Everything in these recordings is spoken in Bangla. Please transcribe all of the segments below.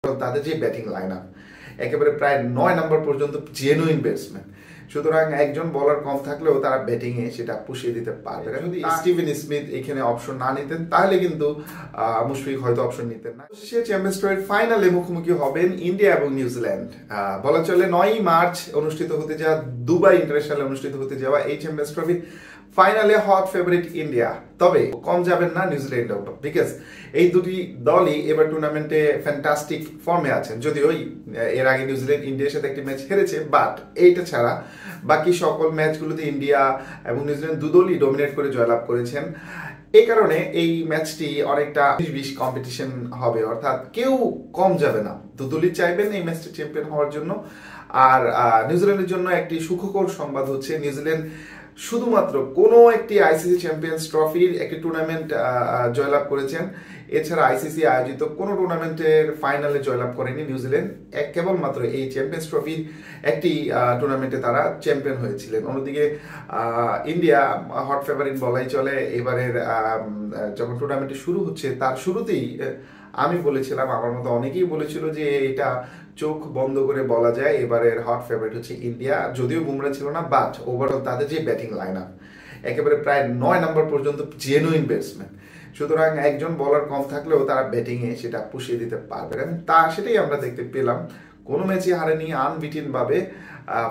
তাদের যে ব্যাটিং লাইন আপ একেবারে প্রায় 9 নম্বর পর্যন্ত জেনুইন ব্যাটসম্যান। সুতরাং একজন বলার কম থাকলেও তারা ব্যাটিং এ সেটা পুষিয়ে দিতে পারবে। যদি স্টিভেন স্মিথ এখানে অপশন না নিতেন তাহলে কিন্তু মুশফিক হয়তো অপশন নিতেন না। সে চ্যাম্পিয়ন্স ট্রফির ফাইনালে মুখোমুখি হবেন ইন্ডিয়া এবং নিউজিল্যান্ড। বলা চলে 9ই মার্চ অনুষ্ঠিত হতে যাওয়া দুবাই ইন্টারন্যাশনাল অনুষ্ঠিত হতে যাওয়া এই চ্যাম্পিয়ন্স ট্রফির ফাইনালে হট ফেভারিট ইন্ডিয়া, তবে কম যাবেন না নিউজিল্যান্ড, বিকজ এই দুটি দলই এবার টুর্নামেন্টে ফ্যান্টাস্টিক ফর্মে আছেন। যদিও এর আগে নিউজিল্যান্ড ইন্ডিয়ার সাথে একটি ম্যাচ হেরেছে, বাট এইটা ছাড়া বাকি সকল ম্যাচগুলোতে ইন্ডিয়া এবং নিউজিল্যান্ড দুদলই ডমিনেট করে জয়লাভ করেছেন। এই কারণে এই ম্যাচটি অনেকটা 20-20 কম্পিটিশন হবে, অর্থাৎ কেউ কম যাবে না। দুদলই চাইবেন এই ম্যাচটি চ্যাম্পিয়ন হওয়ার জন্য। আর নিউজিল্যান্ডের জন্য একটি সুখকর সংবাদ হচ্ছে, নিউজিল্যান্ড শুধুমাত্র কোনো একটি আইসিসি চ্যাম্পিয়ন্স ট্রফির একটি টুর্নামেন্ট জয়লাভ করেছেন, এছাড়া আইসিসি আয়োজিত কোনো টুর্নামেন্টের ফাইনালে জয়লাভ করেনি নিউজিল্যান্ড। কেবলমাত্র এই চ্যাম্পিয়ন্স ট্রফির একটি টুর্নামেন্টে তারা চ্যাম্পিয়ন হয়েছিলেন। অন্যদিকে ইন্ডিয়া হট ফেভারিট বলাই চলে। এবারের যখন টুর্নামেন্টটি শুরু হচ্ছে তার শুরুতেই আমি বলেছিলাম, আমার মতো অনেকেই বলেছিল যে এটা চোখ বন্ধ করে বলা যায় এবারের হট ফেভারিট হচ্ছে ইন্ডিয়া। যদিও বুমরা ছিল না, বাট ওভারঅল তাদের যে ব্যাটিং লাইন আপ একেবারে প্রায় 9 নম্বর পর্যন্ত জেনুইন ব্যাটসম্যান। সুতরাং একজন বলার কম থাকলেও তারা ব্যাটিং এ সেটা পুষিয়ে দিতে পারবে, সেটাই আমরা দেখতে পেলাম। কোনো ম্যাচই হারেনি, আনবিটেন ভাবে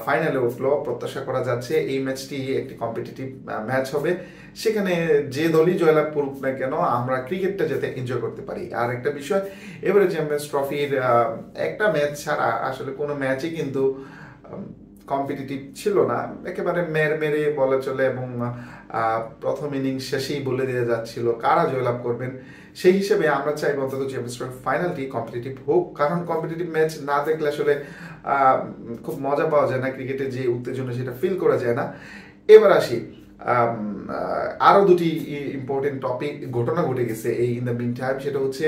ফাইনালে উঠলো। প্রত্যাশা করা যাচ্ছে এই ম্যাচটি একটি কম্পিটিটিভ ম্যাচ হবে, সেখানে যে দলই জয়লাভ করুক না কেন আমরা ক্রিকেটটা যাতে এনজয় করতে পারি। আর একটা বিষয়, এবারে চ্যাম্পিয়ন্স ট্রফির একটা ম্যাচ ছাড়া আসলে কোনো ম্যাচই কিন্তু কম্পিটিটিভ ছিল না, একেবারে মেরে বলা চলে। এবং প্রথম ইনিংস শেষেই বলে দিয়ে যাচ্ছিল কারা জয়লাভ করবেন। সেই হিসেবে আমরা চাইব অন্তত চ্যাম্পিয়ন্স ট্রফি ফাইনালটি কম্পিটিটিভ হোক, কারণ কম্পিটিটিভ ম্যাচ না দেখলে আসলে খুব মজা পাওয়া যায় না, ক্রিকেটের যে উত্তেজনা সেটা ফিল করা যায় না। এবার আসি, আরো দুটি ইম্পর্টেন্ট টপিক ঘটনা ঘটে গেছে এই ইন দ্য মিন টাইম। সেটা হচ্ছে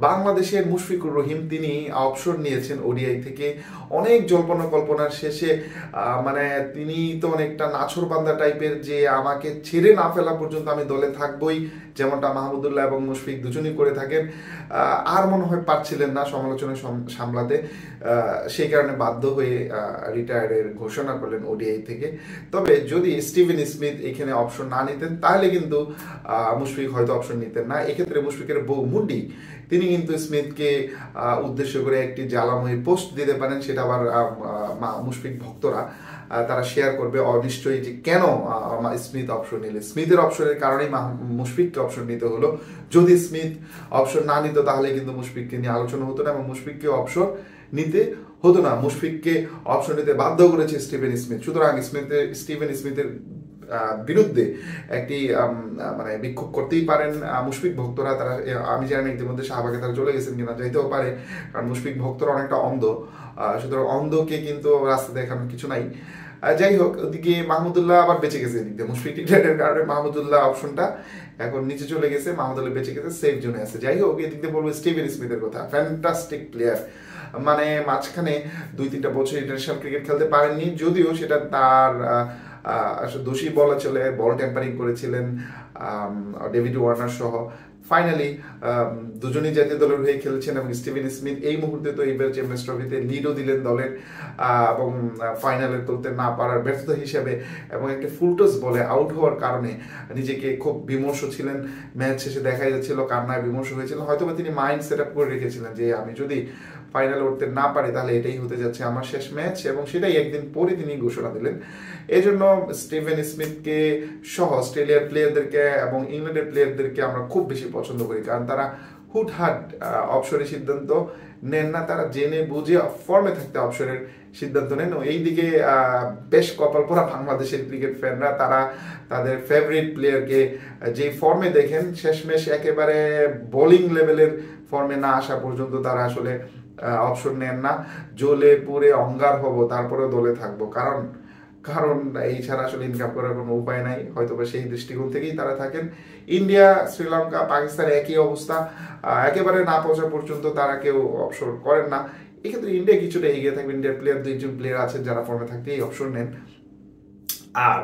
বাংলাদেশের মুশফিকুর রহিম, তিনি অবসর নিয়েছেন ওডিআই থেকে। অনেক জল্পনা কল্পনার শেষে মানে তিনি তো অনেকটা নাছোড়বান্দা টাইপের, যে আমাকে ছেড়ে না ফেলা পর্যন্ত আমি দলে থাকবই, যেমনটা মাহমুদুল্লাহ এবং মুশফিক দুজনই করে থাকেন। আর মনে হয় পারছিলেন না সমালোচনা সামলাতে, সেই কারণে বাধ্য হয়ে রিটায়ার্ডের ঘোষণা করলেন ওডিআই থেকে। তবে যদি স্টিভেন স্মিথ এখানে অপশন না নিতেন তাহলে কিন্তু মুশফিক হয়তো অপশন নিতেন না। এক্ষেত্রে মুশফিকের বউ মুন্ডি, তিনি কিন্তু স্মিথকে উদ্দেশ্য করে একটি জ্বালাময়ী পোস্ট দিতে পারেন, সেটা আবার মুশফিক ভক্তরা তারা শেয়ার করবে অনিশ্চয়ই যে কেন স্মিথ অপশন নিলে। স্মিথের অপশনের কারণেই মুশফিককে অপশন নিতে হলো। যদি স্মিথ অপশন না নিত তাহলে কিন্তু মুশফিককে নিয়ে আলোচনা হতো না এবং মুশফিককে অপশন নিতে হতো না। মুশফিককে অপশন নিতে বাধ্য করেছে স্টিভেন স্মিথ। সুতরাং স্টিভেন স্মিথের বিরুদ্ধে একটি মানে বিক্ষোভ করতেই পারেন মুশফিক ভক্তরা। তারা, আমি জানি ইতিমধ্যে শাহবাগে তারা চলে গেছেন কিনা, যাইতেও পারে, কারণ মুশফিক ভক্তরা অনেকটা অন্ধ। সুতরাং অন্ধকে কিন্তু রাস্তা দেখানোর কিছু নাই। যাই হোক, ওদিকে মাহমুদুল্লাহ আবার বেঁচে গেছে এদিক দিয়ে। মুশফিক রিটায়ার্ডের কারণে মাহমুদুল্লাহ অপশনটা এখন নিচে চলে গেছে, মাহমুদুল্লাহ বেঁচে গেছে, সেফ জোনে আছে। যাই হোক, এদিক দিয়ে বলবো স্টিভেন স্মিথের কথা, ফ্যান্টাস্টিক প্লেয়ার। মানে মাঝখানে 2-3টা বছর ইন্টারন্যাশনাল ক্রিকেট খেলতে পারেননি, যদিও সেটা তার দোষী বলা চলে। বল টেম্পারিং করেছিলেন ডেভিড ওয়ার্নার সহ। ফাইনালি দুজনই জাতীয় দলের হয়ে খেলছেন এবং স্টিভেন স্মিথ এই মুহূর্তে তো এইবার চ্যাম্পিয়ন্স ট্রফিতে লিডও দিলেন দলের, এবং ফাইনালে তুলতে না পারার ব্যর্থতা হিসেবে এবং একটা ফুলটস বলে আউট হওয়ার কারণে নিজেকে খুব বিমর্ষ ছিলেন। ম্যাচ শেষে দেখা যাচ্ছিল কান্নায় বিমর্ষ হয়েছিল। হয়তো তিনি মাইন্ড সেট আপ করে রেখেছিলেন যে আমি যদি ফাইনালে উঠতে না পারি তাহলে এটাই হতে যাচ্ছে আমার শেষ ম্যাচ, এবং সেটাই একদিন পরে তিনি ঘোষণা দিলেন। এই জন্য স্টিভেন স্মিথকে সহ অস্ট্রেলিয়ার প্লেয়ারদেরকে এবং ইংল্যান্ডের প্লেয়ারদেরকে আমরা খুব বেশি পছন্দ করি, কারণ তারা হুটহাট অবসরের সিদ্ধান্ত নেন না, তারা জেনে বুঝে ফর্মে থাকতে অবসরের সিদ্ধান্ত নেন। এইদিকে বেশ কপাল পোড়া বাংলাদেশের ক্রিকেট ফ্যানরা, তারা তাদের ফেভারিট প্লেয়ারকে যে ফর্মে দেখেন শেষমেশ একেবারে বোলিং লেভেলের ফর্মে না আসা পর্যন্ত তারা আসলে অপশন নেন না। জ্বলে পুড়ে অঙ্গার হব তারপরেও দলে থাকবো, কারণ এই ছাড়া আসলে ইনকাম করার কোনো উপায় নাই। হয়তো বা সেই দৃষ্টিকোণ থেকেই তারা থাকেন। ইন্ডিয়া, শ্রীলঙ্কা, পাকিস্তান একই অবস্থা, একেবারে না পৌঁছা পর্যন্ত তারা কেউ অবসর করেন না। এক্ষেত্রে ইন্ডিয়া কিছুটা এগিয়ে থাকবে। ইন্ডিয়ার প্লেয়ার 2জন প্লেয়ার আছেন যারা ফর্মে থাকতে এই অপশন নেন। আর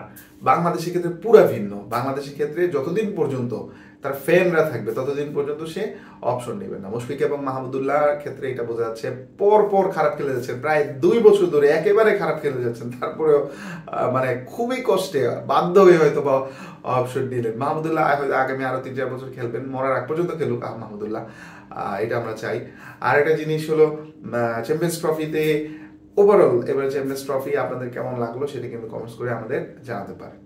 বাংলাদেশের ক্ষেত্রে পুরা ভিন্ন। বাংলাদেশের ক্ষেত্রে যতদিন পর্যন্ত তার ফ্যানরা থাকবে ততদিন পর্যন্ত সে অপশন নেবে না। মুশফিক এবং মাহমুদুল্লাহর ক্ষেত্রে এটা বোঝা যাচ্ছে, পর খারাপ খেলে যাচ্ছেন, প্রায় 2 বছর ধরে একেবারে খারাপ খেলে যাচ্ছেন, তারপরেও মানে খুবই কষ্টে বাধ্য হয়ে হয়তো বা অপশন নিলেন। মাহমুদুল্লাহ হয়তো আগামী আরো 3-4 বছর খেলবেন, মরার আগ পর্যন্ত খেলুক মাহমুদুল্লাহ, এটা আমরা চাই। আর একটা জিনিস হলো চ্যাম্পিয়ন্স ট্রফিতে ওভারঅল এবার চ্যাম্পিয়ন্স ট্রফি আপনাদের কেমন লাগলো সেটা কিন্তু কমেন্টস করে আমাদের জানাতে পারেন।